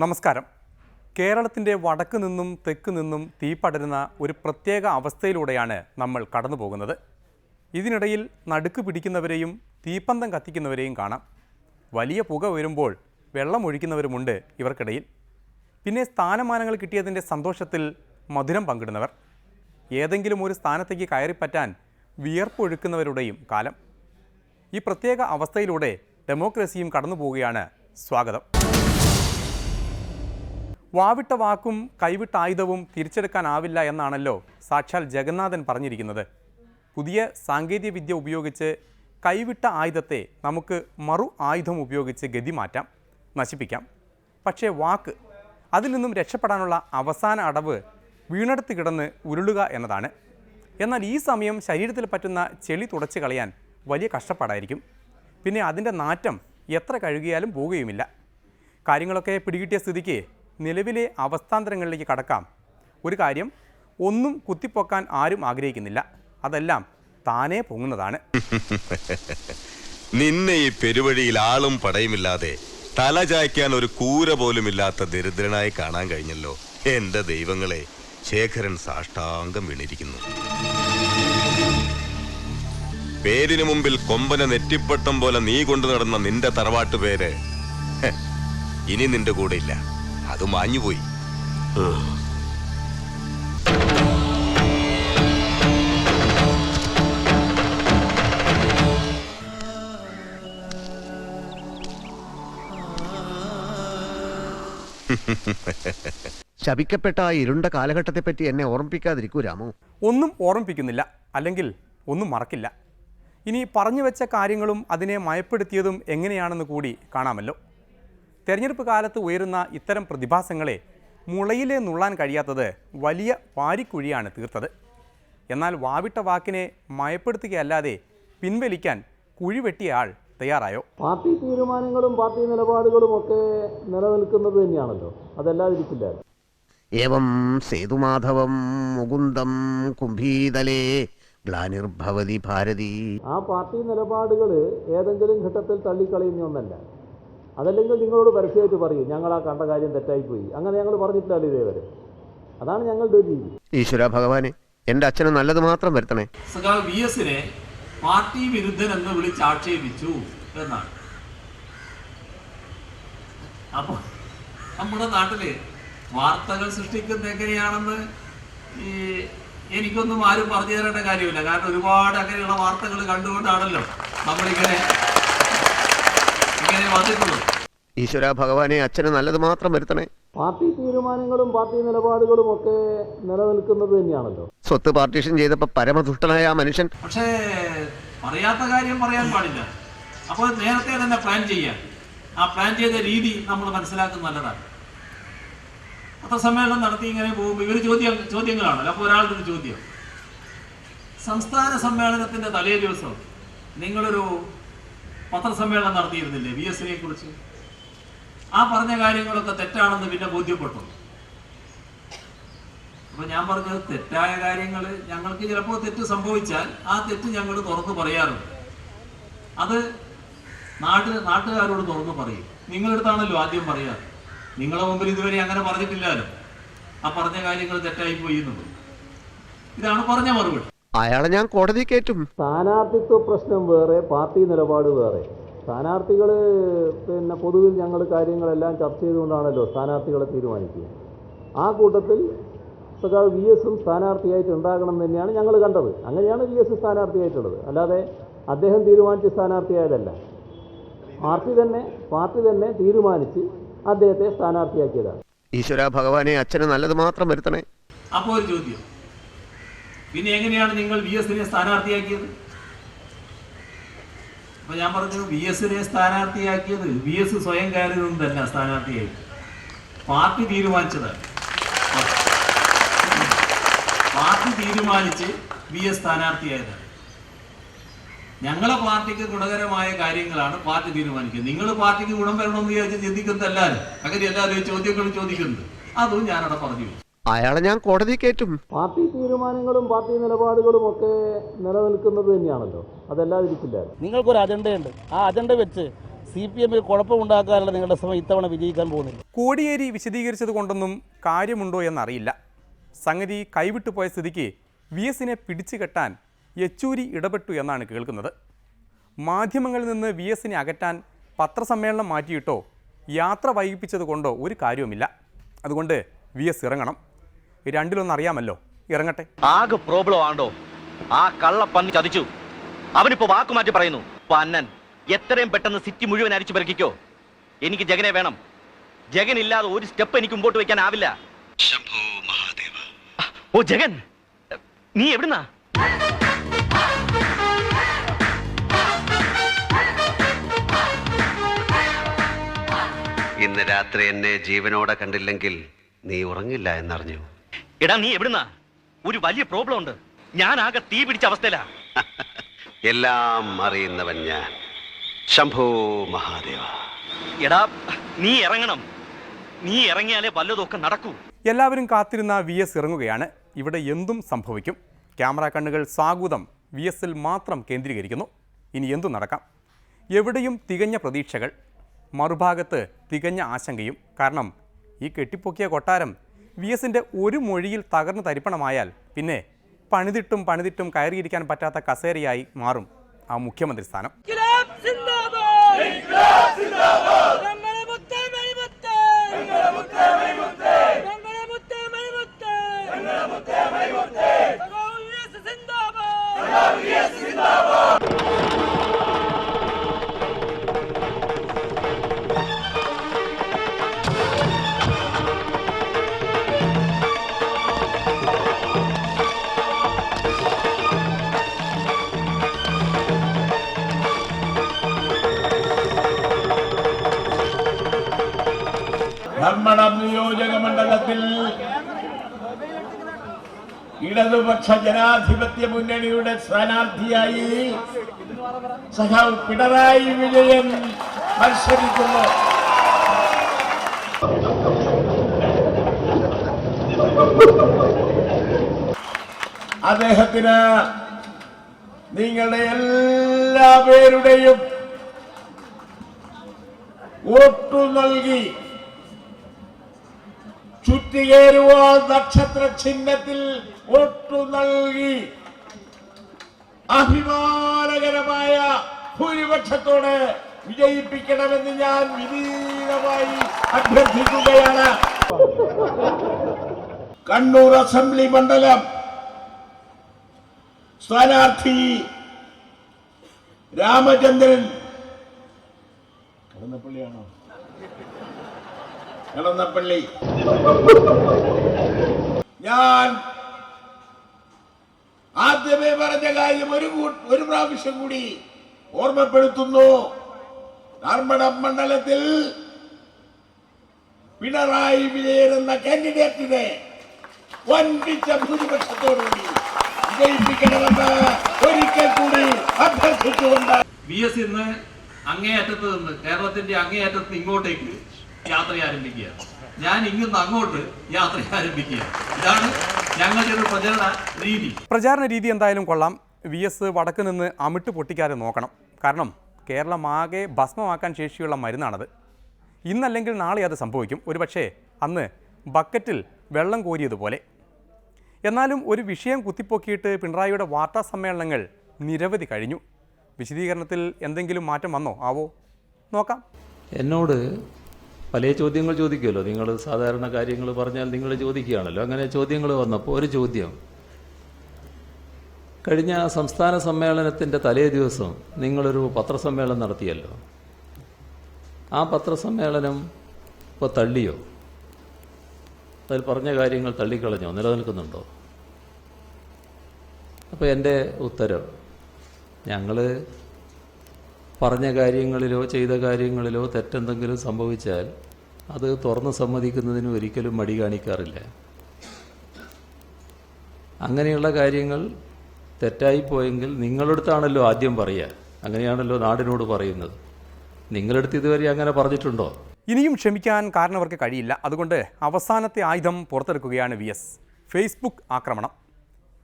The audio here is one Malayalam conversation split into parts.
നമസ്കാരം. കേരളത്തിൻ്റെ വടക്ക് നിന്നും തെക്ക് നിന്നും തീ പടരുന്ന ഒരു പ്രത്യേക അവസ്ഥയിലൂടെയാണ് നമ്മൾ കടന്നു പോകുന്നത്. ഇതിനിടയിൽ നടുക്ക് പിടിക്കുന്നവരെയും തീപ്പന്തം കത്തിക്കുന്നവരെയും കാണാം. വലിയ പുക ഉയരുമ്പോൾ വെള്ളമൊഴിക്കുന്നവരുമുണ്ട് ഇവർക്കിടയിൽ. പിന്നെ സ്ഥാനമാനങ്ങൾ കിട്ടിയതിൻ്റെ സന്തോഷത്തിൽ മധുരം പങ്കിടുന്നവർ. ഏതെങ്കിലും ഒരു സ്ഥാനത്തേക്ക് കയറിപ്പറ്റാൻ വിയർപ്പൊഴുക്കുന്നവരുടെയും കാലം. ഈ പ്രത്യേക അവസ്ഥയിലൂടെ ഡെമോക്രസിയും കടന്നു പോവുകയാണ്. സ്വാഗതം. വാവിട്ട വാക്കും കൈവിട്ട ആയുധവും തിരിച്ചെടുക്കാനാവില്ല എന്നാണല്ലോ സാക്ഷാൽ ജഗന്നാഥൻ പറഞ്ഞിരിക്കുന്നത്. പുതിയ സാങ്കേതിക വിദ്യ ഉപയോഗിച്ച് കൈവിട്ട ആയുധത്തെ നമുക്ക് മറു ആയുധം ഉപയോഗിച്ച് ഗതി മാറ്റാം, നശിപ്പിക്കാം. പക്ഷേ വാക്ക്, അതിൽ നിന്നും രക്ഷപ്പെടാനുള്ള അവസാന അടവ് വീണെടുത്ത് കിടന്ന് ഉരുളുക എന്നതാണ്. എന്നാൽ ഈ സമയം ശരീരത്തിൽ പറ്റുന്ന ചെളി തുടച്ച് കളയാൻ വലിയ കഷ്ടപ്പാടായിരിക്കും. പിന്നെ അതിൻ്റെ നാറ്റം എത്ര കഴുകിയാലും പോവുകയുമില്ല. കാര്യങ്ങളൊക്കെ പിടികിട്ടിയ സ്ഥിതിക്ക് നിലവിലെ അവസ്ഥാന്തരങ്ങളിലേക്ക് കടക്കാം. ഒരു കാര്യം, ഒന്നും കുത്തിപ്പൊക്കാൻ ആരും ആഗ്രഹിക്കുന്നില്ല. അതെല്ലാം താനേ പൊങ്ങുന്നതാണ്. നിന്നെ ഈ പെരുവഴിയിൽ ആളും പടയുമില്ലാതെ തല ചായ്ക്കാൻ ഒരു കൂര പോലുമില്ലാത്ത ദരിദ്രനായി കാണാൻ കഴിഞ്ഞല്ലോ. എന്റെ ദൈവങ്ങളെ, ശേഖരൻ സാഷ്ടാംഗം വീണിരിക്കുന്നു. പേരിനു മുമ്പിൽ കൊമ്പനെ നെറ്റിപ്പട്ടം പോലെ നീ കൊണ്ടു നടന്ന നിന്റെ തറവാട്ടു പേര് ഇനി നിന്റെ കൂടെ ഇല്ല. അത് മാഞ്ഞുപോയി. ശപിക്കപ്പെട്ട ആ ഇരുണ്ട കാലഘട്ടത്തെ പറ്റി എന്നെ ഓർമ്മിപ്പിക്കാതിരിക്കൂ രാമു. ഒന്നും ഓർമ്മിപ്പിക്കുന്നില്ല, അല്ലെങ്കിൽ ഒന്നും മറക്കില്ല. ഇനി പറഞ്ഞു വെച്ച കാര്യങ്ങളും അതിനെ മയപ്പെടുത്തിയതും എങ്ങനെയാണെന്ന് കൂടി കാണാമല്ലോ. തെരഞ്ഞെടുപ്പ് കാലത്ത് ഉയരുന്ന ഇത്തരം പ്രതിഭാസങ്ങളെ മുളയിലെ നുള്ളാൻ കഴിയാത്തത് വലിയ വാരിക്കുഴിയാണ് തീർത്തത്. എന്നാൽ വാവിട്ട വാക്കിനെ മയപ്പെടുത്തുകയല്ലാതെ പിൻവലിക്കാൻ കുഴിവെട്ടിയ ആൾ തയ്യാറായോ? പാർട്ടി തീരുമാനങ്ങളും പാർട്ടി നിലപാടുകളും ഒക്കെ നിലനിൽക്കുന്നത് തന്നെയാണല്ലോ, അതല്ലാതിരിക്കില്ല. ഏവം സേതുമാധവം മുകുന്ദം കുംഭീതലേ ഗ്ലാനിർഭവതി ഭാരതി. ആ പാർട്ടി നിലപാടുകൾ ഏതെങ്കിലും ഘട്ടത്തിൽ തള്ളിക്കളയുന്ന ഒന്നല്ല. അതല്ലെങ്കിൽ നിങ്ങളോട് പരസ്യമായിട്ട് പറയും, ഞങ്ങൾ ആ കണ്ട കാര്യം തെറ്റായിപ്പോയി, അങ്ങനെ ഞങ്ങൾ പറഞ്ഞിട്ടില്ല ഇതേവരെ. അതാണ് ഞങ്ങളുടെ ഒരു രീതി. ഈശ്വര ഭഗവാനെ, എൻ്റെ അച്ഛന് നല്ലത് മാത്രം വരുത്തണേ. സഖാവ് VS-നെ പാർട്ടി വിരുദ്ധൻ എന്ന് വിളിച്ച് ആക്ഷേപിച്ചു എന്നാണ്. അപ്പൊ നമ്മുടെ നാട്ടില് വാർത്തകൾ സൃഷ്ടിക്കുന്നത് എങ്ങനെയാണെന്ന് എനിക്കൊന്നും ആരും പറഞ്ഞു തരേണ്ട കാര്യമില്ല. കാരണം ഒരുപാട് അങ്ങനെയുള്ള വാർത്തകൾ കണ്ടുകൊണ്ടാണല്ലോ നമ്മളിങ്ങനെ വന്നിട്ടുള്ളത്. ഈശ്വര ഭഗവാനെ, അച്ഛന് നല്ലത് മാത്രം വരുത്തണേ. പാർട്ടി തീരുമാനങ്ങളും പാർട്ടി നിലപാടുകളും ഒക്കെ നിലനിൽക്കുന്നത് തന്നെയാണല്ലോ. സ്വത്ത് പാർട്ടീഷൻ ചെയ്തപ്പോ പരമദുഷ്ടനായ ആ മനുഷ്യൻ. പക്ഷേ പറയാത്ത കാര്യം പറയാൻ പാടില്ല. അപ്പോൾ നേരത്തെ തന്നെ പ്ലാൻ ചെയ്യാൻ, ആ പ്ലാൻ ചെയ്ത രീതി നമ്മൾ മനസ്സിലാക്കുന്നത് നല്ലതാണ്. പത്രസമ്മേളനം നടത്തി ഇങ്ങനെ പോകുമ്പോൾ ഇവർ ചോദ്യങ്ങളാണല്ലോ. അപ്പോൾ ഒരാളുടെ ഒരു ചോദ്യം, സംസ്ഥാന സമ്മേളനത്തിന്റെ തലേ ദിവസം നിങ്ങളൊരു പത്രസമ്മേളനം നടത്തിയിരുന്നില്ലേ VS-നെ കുറിച്ച്? ആ പറഞ്ഞ കാര്യങ്ങളൊക്കെ തെറ്റാണെന്ന് പിന്നെ ബോധ്യപ്പെട്ടു. അപ്പൊ ഞാൻ പറഞ്ഞത്, തെറ്റായ കാര്യങ്ങൾ ഞങ്ങൾക്ക് ചിലപ്പോൾ തെറ്റ് സംഭവിച്ചാൽ ആ തെറ്റ് ഞങ്ങൾ തുറന്നു പറയാറുണ്ട്. അത് നാട്ടുകാരോട് തുറന്നു പറയും. നിങ്ങളെടുത്താണല്ലോ ആദ്യം പറയാറ്. നിങ്ങളെ മുമ്പിൽ ഇതുവരെ അങ്ങനെ പറഞ്ഞിട്ടില്ലല്ലോ. ആ പറഞ്ഞ കാര്യങ്ങൾ തെറ്റായി പോയി എന്നുള്ളത്. ഇതാണ് പറഞ്ഞ മറുപടി. അയാളെ ഞാൻ കോടതി കയറ്റും. സ്ഥാനാർത്ഥിത്വ പ്രശ്നം വേറെ, പാർട്ടി നിലപാട് വേറെ. സ്ഥാനാർത്ഥികൾ പൊതുവിൽ ഞങ്ങൾ കാര്യങ്ങളെല്ലാം ചർച്ച ചെയ്തുകൊണ്ടാണല്ലോ സ്ഥാനാർത്ഥികളെ തീരുമാനിക്കുക. ആ കൂട്ടത്തിൽ സഖാവ് VS-ഉം സ്ഥാനാർത്ഥിയായിട്ട് ഉണ്ടാകണം എന്ന് തന്നെയാണ് ഞങ്ങൾ കണ്ടത്. അങ്ങനെയാണ് VS സ്ഥാനാർത്ഥിയായിട്ടുള്ളത്. അല്ലാതെ അദ്ദേഹം തീരുമാനിച്ച് സ്ഥാനാർത്ഥിയായതല്ല. പാർട്ടി തന്നെ തീരുമാനിച്ച് അദ്ദേഹത്തെ സ്ഥാനാർത്ഥിയാക്കിയതാണ്. ഈശ്വര ഭഗവാനെ, അച്ഛന് നല്ലത് മാത്രം വരുത്തണേ. അപ്പോൾ ഒരു ചോദ്യം, പിന്നെ എങ്ങനെയാണ് നിങ്ങൾ VS-നെ സ്ഥാനാർത്ഥിയാക്കിയത്? അപ്പൊ ഞാൻ പറഞ്ഞു, VS-നെ സ്ഥാനാർത്ഥിയാക്കിയത് VS സ്വയം കയറി നിന്നല്ല സ്ഥാനാർത്ഥിയായി, പാർട്ടി തീരുമാനിച്ചതാണ്. പാർട്ടി തീരുമാനിച്ച് VS സ്ഥാനാർത്ഥിയായതാണ്. ഞങ്ങളെ പാർട്ടിക്ക് ഗുണകരമായ കാര്യങ്ങളാണ് പാർട്ടി തീരുമാനിക്കുന്നത്. നിങ്ങൾ പാർട്ടിക്ക് ഗുണം വരണമെന്ന് വിചാരിച്ച് ചിന്തിക്കുന്നതല്ലാതെ അങ്ങനെ എല്ലാവരും ചോദ്യങ്ങളും ചോദിക്കുന്നത്. അതും ഞാനവിടെ പറഞ്ഞു. അയാളെ ഞാൻ കോടതി കയറ്റും. പാർട്ടി തീരുമാനങ്ങളും പാർട്ടി നിലപാടുകളും ഒക്കെ നിലനിൽക്കുന്നത് തന്നെയാണല്ലോ, അതല്ലാതിരിക്കില്ല. നിങ്ങൾക്കൊരു അജണ്ടയുണ്ട്. ആ അജണ്ട വെച്ച് CPM കുഴപ്പമുണ്ടാക്കാനുള്ള നിങ്ങളുടെ ശ്രമം ഇത്തവണ വിജയിക്കാൻ പോകുന്നില്ല. കോടിയേരി വിശദീകരിച്ചത് കൊണ്ടൊന്നും കാര്യമുണ്ടോ എന്നറിയില്ല. സംഗതി കൈവിട്ടു പോയ സ്ഥിതിക്ക് VS-നെ പിടിച്ചു കെട്ടാൻ യെച്ചൂരി ഇടപെട്ടു എന്നാണ് കേൾക്കുന്നത്. മാധ്യമങ്ങളിൽ നിന്ന് VS-നെ അകറ്റാൻ പത്രസമ്മേളനം മാറ്റിയിട്ടോ യാത്ര വൈകിപ്പിച്ചത് കൊണ്ടോ ഒരു കാര്യവുമില്ല. അതുകൊണ്ട് VS ഇറങ്ങണം. രണ്ടിലൊന്നറിയാമല്ലോ, ഇറങ്ങട്ടെ. ആകെ പ്രോബ്ലം ആണ്ടോ ആ കള്ളപ്പന്നി ചതിച്ചു. അവനിപ്പോ വാക്കുമാറ്റി പറയുന്നു. പന്നൻ എത്രയും പെട്ടെന്ന് സിറ്റി മുഴുവൻ അരിച്ചു പെറുക്കിക്കോ. എനിക്ക് ജഗനെ വേണം. ജഗൻ ഇല്ലാതെ ഒരു സ്റ്റെപ്പ് എനിക്ക് മുമ്പോട്ട് വെക്കാനാവില്ല. ശംഭോ മഹാദേവ. ഓ ജഗൻ, നീ എവിടുന്നാ? ഇന്ന് രാത്രി എന്നെ ജീവനോടെ കണ്ടില്ലെങ്കിൽ നീ ഉറങ്ങില്ല എന്നറിഞ്ഞു. എടാ നീ എവിടുന്നാ? ഒരു വലിയ പ്രോബ്ലം ഉണ്ട്. ഞാൻ ആകെ തീ പിടിച്ച അവസ്ഥയിലാ. എല്ലാം അറിയുന്നവൻ ഞാൻ. ശംഭോ മഹാദേവ. എടാ നീ ഇറങ്ങണം. നീ ഇറങ്ങിയാലേ വല്ലതൊക്കെ നടക്കൂ. എല്ലാവരും കാത്തിരുന്ന VS ഇറങ്ങുകയാണ്. ഇവിടെ എന്തും സംഭവിക്കും. ക്യാമറ കണ്ണുകൾ സാഗൂതം VS-ൽ മാത്രം കേന്ദ്രീകരിക്കുന്നു. ഇനി എന്തും നടക്കാം. എവിടെയും തികഞ്ഞ പ്രതീക്ഷകൾ, മറുഭാഗത്ത് തികഞ്ഞ ആശങ്കയും. കാരണം ഈ കെട്ടിപ്പൊക്കിയ കൊട്ടാരം VS-ന്റെ ഒരു മൊഴിയിൽ തകർന്ന് തരിപ്പണമായാൽ പിന്നെ പണിതിട്ടും കയറിയിരിക്കാൻ പറ്റാത്ത കസേരയായി മാറും ആ മുഖ്യമന്ത്രി സ്ഥാനം. ധർമ്മടം നിയോജക മണ്ഡലത്തിൽ ഇടതുപക്ഷ ജനാധിപത്യ മുന്നണിയുടെ സ്ഥാനാർത്ഥിയായി സഖാവ് പിണറായി വിജയൻ മത്സരിക്കുന്നു. അദ്ദേഹത്തിന് നിങ്ങളുടെ എല്ലാ പേരുടെയും വോട്ടു നൽകി ചുറ്റികേറുവാൾ നക്ഷത്ര ചിഹ്നത്തിൽ വോട്ടു നൽകി അഭിമാനകരമായ ഭൂരിപക്ഷത്തോടെ വിജയിപ്പിക്കണമെന്ന് ഞാൻ വിനീതമായി അഭ്യർത്ഥിക്കുകയാണ്. കണ്ണൂർ അസംബ്ലി മണ്ഡലം സ്ഥാനാർത്ഥി രാമചന്ദ്രൻ കടന്നപ്പള്ളിയാണോ? കടന്നപ്പള്ളി. ഞാൻ ആദ്യമേ പറഞ്ഞ കാര്യം ഒരു പ്രാവശ്യം കൂടി ഓർമ്മപ്പെടുത്തുന്നു. ധർമ്മടം മണ്ഡലത്തിൽ പിണറായി വിജയൻ എന്ന കാൻഡിഡേറ്റിനെ വൻപിച്ച ഭൂരിപക്ഷത്തോടുകൂടി വിജയിപ്പിക്കണമെന്ന് ഒരിക്കൽ കൂടി അഭ്യർത്ഥിച്ചുകൊണ്ട് VS ഇന്ന് അങ്ങേയറ്റത്ത് നിന്ന് കേരളത്തിന്റെ അങ്ങേയറ്റത്ത് ഇങ്ങോട്ടേക്ക് യാത്ര ആരംഭിക്കുക. ഞാൻ ഇങ്ങുന്ന് അങ്ങോട്ട് യാത്ര ആരംഭിക്കുക. ഇതാണ് ഞങ്ങളുടെ ഒരു പ്രചാരണ രീതി എന്തായാലും കൊള്ളാം. VS വടക്ക് നിന്ന് അമിട്ട് പൊട്ടിക്കാതെ നോക്കണം. കാരണം കേരളം ആകെ ഭസ്മമാക്കാൻ ശേഷിയുള്ള മരുന്നാണത്. ഇന്നല്ലെങ്കിൽ നാളെ അത് സംഭവിക്കും. ഒരുപക്ഷേ അന്ന് ബക്കറ്റിൽ വെള്ളം കോരിയതുപോലെ. എന്നാലും ഒരു വിഷയം കുത്തിപ്പൊക്കിയിട്ട് പിണറായിയുടെ വാർത്താ സമ്മേളനങ്ങൾ നിരവധി കഴിഞ്ഞു. വിശദീകരണത്തിൽ എന്തെങ്കിലും മാറ്റം വന്നോ ആവോ? നോക്കാം. എന്നോട് പല ചോദ്യങ്ങൾ ചോദിക്കുമല്ലോ. നിങ്ങൾ സാധാരണ കാര്യങ്ങൾ പറഞ്ഞാൽ നിങ്ങൾ ചോദിക്കുകയാണല്ലോ. അങ്ങനെ ചോദ്യങ്ങൾ വന്നപ്പോൾ ഒരു ചോദ്യം, കഴിഞ്ഞ സംസ്ഥാന സമ്മേളനത്തിൻ്റെ തലേ ദിവസം നിങ്ങളൊരു പത്രസമ്മേളനം നടത്തിയല്ലോ. ആ പത്രസമ്മേളനം ഇപ്പോൾ തള്ളിയോ? അതിൽ പറഞ്ഞ കാര്യങ്ങൾ തള്ളിക്കളഞ്ഞോ? നിലനിൽക്കുന്നുണ്ടോ? അപ്പോൾ എൻ്റെ ഉത്തരം, ഞങ്ങൾ പറഞ്ഞ കാര്യങ്ങളിലോ ചെയ്ത കാര്യങ്ങളിലോ തെറ്റെന്തെങ്കിലും സംഭവിച്ചാൽ അത് തുറന്ന് സമ്മതിക്കുന്നതിന് ഒരിക്കലും മടി കാണിക്കാറില്ല. അങ്ങനെയുള്ള കാര്യങ്ങൾ തെറ്റായിപ്പോയെങ്കിൽ നിങ്ങളടുത്താണല്ലോ ആദ്യം പറയുക. അങ്ങനെയാണല്ലോ നാടിനോട് പറയുന്നത്. നിങ്ങളടുത്ത് ഇതുവരെ അങ്ങനെ പറഞ്ഞിട്ടുണ്ടോ? ഇനിയും ക്ഷമിക്കാൻ കാരണവർക്ക് കഴിയില്ല. അതുകൊണ്ട് അവസാനത്തെ ആയുധം പുറത്തെടുക്കുകയാണ് VS. ഫേസ്ബുക്ക് ആക്രമണം.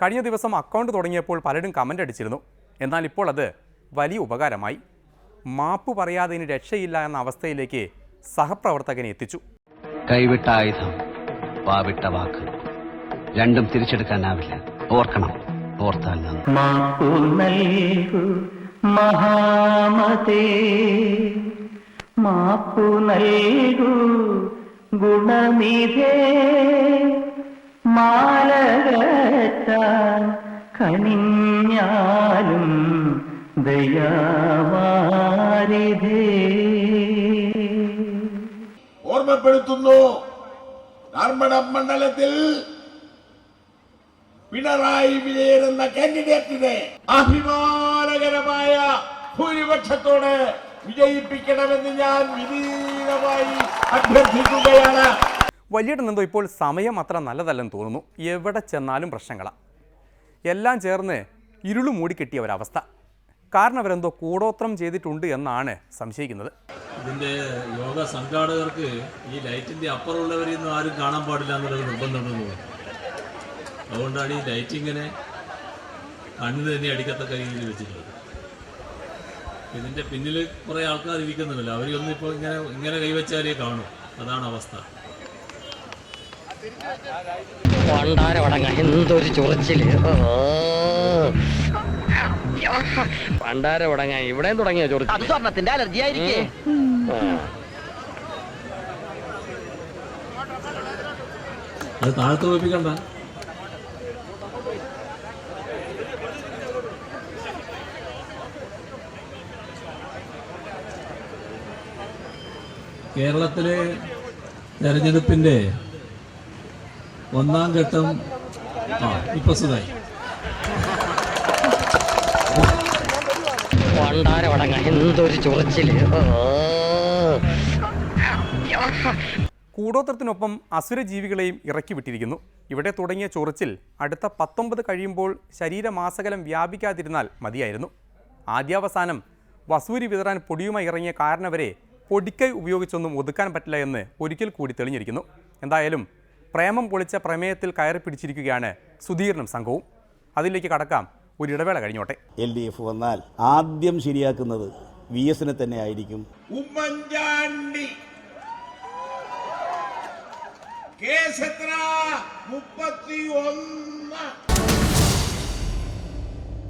കഴിഞ്ഞ ദിവസം അക്കൗണ്ട് തുടങ്ങിയപ്പോൾ പലരും കമൻ്റ് അടിച്ചിരുന്നു. എന്നാൽ ഇപ്പോൾ അത് വലിയ ഉപകാരമായി. മാപ്പ് പറയാതെ ഇനി രക്ഷയില്ല എന്ന അവസ്ഥയിലേക്ക് സഹപ്രവർത്തകനെ എത്തിച്ചു. കൈവിട്ട ആയുധം, വാവിട്ട വാക്ക്, രണ്ടും തിരിച്ചെടുക്കാനാവില്ല. ഓർക്കണം, ഓർത്താൽ മഹാമതേ മാപ്പു നൽകു ഗുണനിധേ മാലകറ്റാൻ കനിഞ്ഞാലും ദയാവാരിധേ. ഓർമ്മപ്പെടുത്തുന്നു, ധർമ്മടം മണ്ഡലത്തിൽ പിണറായി വിജയൻ എന്ന കാൻഡിഡേറ്റിനെ അഭിമാനകരമായ ഭൂരിപക്ഷത്തോടെ വിജയിപ്പിക്കണമെന്ന് ഞാൻ വിനീതമായി അഭ്യർത്ഥിക്കുകയാണ്. വലിയിടന്നെന്തോ ഇപ്പോൾ സമയം അത്ര നല്ലതല്ലെന്ന് തോന്നുന്നു. എവിടെ ചെന്നാലും പ്രശ്നങ്ങളാണ്. എല്ലാം ചേർന്ന് ഇരുളു മൂടിക്കെട്ടിയ ഒരവസ്ഥ. കാരണം അവരെന്തോ കൂടോത്രം ചെയ്തിട്ടുണ്ട് എന്നാണ് സംശയിക്കുന്നത്. ഇതിന്റെ യോഗ സംഘാടകർക്ക് ഈ ലൈറ്റിന്റെ അപ്പുറമുള്ളവരെയൊന്നും ആരും കാണാൻ പാടില്ല എന്നുള്ളത് നിർബന്ധമുണ്ടെന്ന് തോന്നുന്നു. അതുകൊണ്ടാണ് ഈ ലൈറ്റ് ഇങ്ങനെ കണ്ണിന് തന്നെ അടിക്കത്തക്ക രീതിയിൽ വെച്ചിട്ടുള്ളത്. ഇതിന്റെ പിന്നിൽ കുറെ ആൾക്കാർ ഇരിക്കുന്നുണ്ടല്ലോ, അവരൊന്നും ഇപ്പോൾ ഇങ്ങനെ കൈവച്ചാലേ കാണും. അതാണ് അവസ്ഥ. എന്തൊരു ചൊറിച്ചില്! പണ്ടാര ഉടങ്ങ ഇവിടെ തുടങ്ങിയ ചൊറിച്ചിൽ. സ്വർണത്തിന്റെ അലർജി ആയിരിക്കേ. അത് താഴത്ത് വെപ്പിക്കണ്ട. കേരളത്തിലെ തെരഞ്ഞെടുപ്പിന്റെ ഒന്നാം ഘട്ടം ഇപ്പൊ സുഖമായി. എന്തൊരു ചൊറിച്ചില്! കൂടോത്രത്തിനൊപ്പം അസുരജീവികളെയും ഇറക്കി വിട്ടിരിക്കുന്നു. ഇവിടെ തുടങ്ങിയ ചൊറിച്ചിൽ അടുത്ത 19 കഴിയുമ്പോൾ ശരീരമാസകലം വ്യാപിക്കാതിരുന്നാൽ മതിയായിരുന്നു. ആദ്യാവസാനം വസൂരി വിതറാൻ പൊടിയുമായി ഇറങ്ങിയ കാരണവരെ പൊടിക്കൈ ഉപയോഗിച്ചൊന്നും ഒതുക്കാൻ പറ്റില്ല എന്ന് ഒരിക്കൽ കൂടി തെളിഞ്ഞിരിക്കുന്നു. എന്തായാലും പ്രേമം പൊളിച്ച പ്രമേയത്തിൽ കയറി പിടിച്ചിരിക്കുകയാണ് സുധീറിനും സംഘവും. അതിലേക്ക് കടക്കാം, ഒരു ഇടവേള കഴിഞ്ഞോട്ടെ. LDF വന്നാൽ ആദ്യം ശരിയാക്കുന്നത് VS തന്നെ ആയിരിക്കും. ഉമ്മൻചാണ്ടി കേസ് എത്ര? 31.